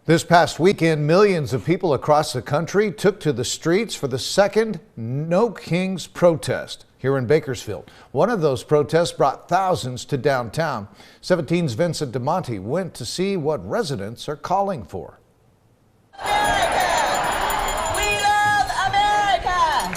This past weekend, millions of people across the country took to the streets for the second No Kings protest here in Bakersfield. One of those protests brought thousands to downtown. 17's Vincent DeMonte went to see what residents are calling for.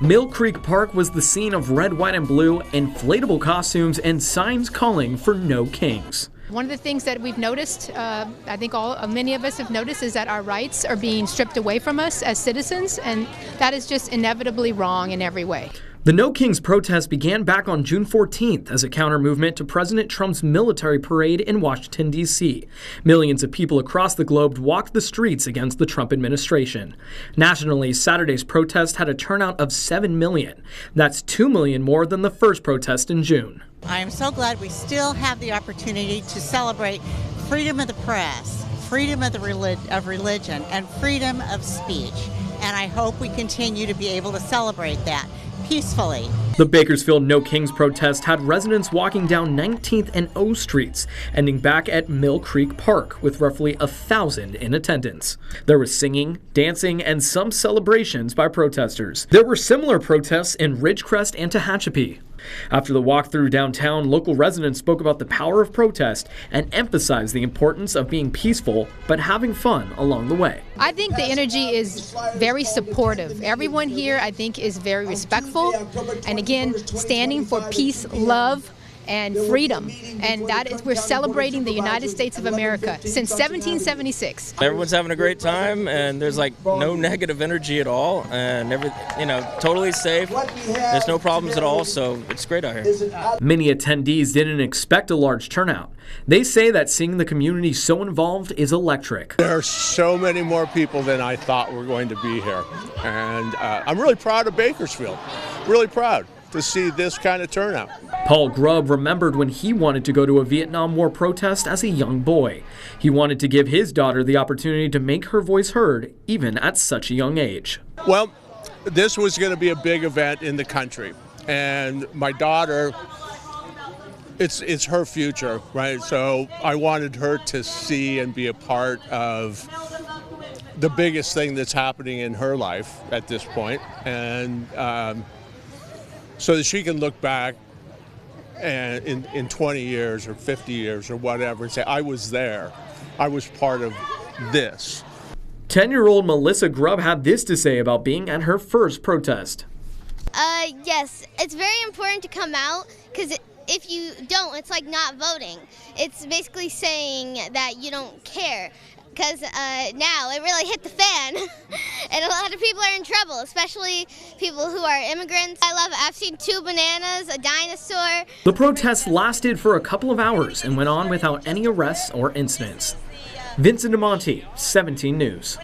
Mill Creek Park was the scene of red, white, and blue, inflatable costumes, and signs calling for no kings. One of the things that we've noticed, I think many of us have noticed, is that our rights are being stripped away from us as citizens, and that is just inevitably wrong in every way. The No Kings protest began back on June 14th as a counter-movement to President Trump's military parade in Washington, D.C. Millions of people across the globe walked the streets against the Trump administration. Nationally, Saturday's protest had a turnout of 7 million. That's 2 million more than the first protest in June. I am so glad we still have the opportunity to celebrate freedom of the press, freedom of religion, and freedom of speech. And I hope we continue to be able to celebrate that peacefully. The Bakersfield No Kings protest had residents walking down 19th and O Streets, ending back at Mill Creek Park with roughly 1,000 in attendance. There was singing, dancing, and some celebrations by protesters. There were similar protests in Ridgecrest and Tehachapi. After the walk through downtown, local residents spoke about the power of protest and emphasized the importance of being peaceful but having fun along the way. I think the energy is very supportive. Everyone here, I think, is very respectful and, again, standing for peace, love, and freedom. And that is, we're celebrating the United States of America since 1776. Everyone's having a great time, and there's like no negative energy at all, and totally safe. There's no problems at all, so it's great out here. Many attendees didn't expect a large turnout. They say that seeing the community so involved is electric. There are so many more people than I thought were going to be here, and I'm really proud of Bakersfield. Really proud to see this kind of turnout. Paul Grubb remembered when he wanted to go to a Vietnam War protest as a young boy. He wanted to give his daughter the opportunity to make her voice heard, even at such a young age. Well, this was going to be a big event in the country, and my daughter, it's her future, right? So I wanted her to see and be a part of the biggest thing that's happening in her life at this point, and so that she can look back and in 20 years or 50 years or whatever and say, I was there. I was part of this. 10-year-old Melissa Grubb had this to say about being at her first protest. Yes, it's very important to come out because if you don't, it's like not voting. It's basically saying that you don't care. Because now it really hit the fan, and a lot of people are in trouble, especially people who are immigrants. I've seen 2 bananas, a dinosaur. The protest lasted for a couple of hours and went on without any arrests or incidents. Vincent DeMonte, 17 News.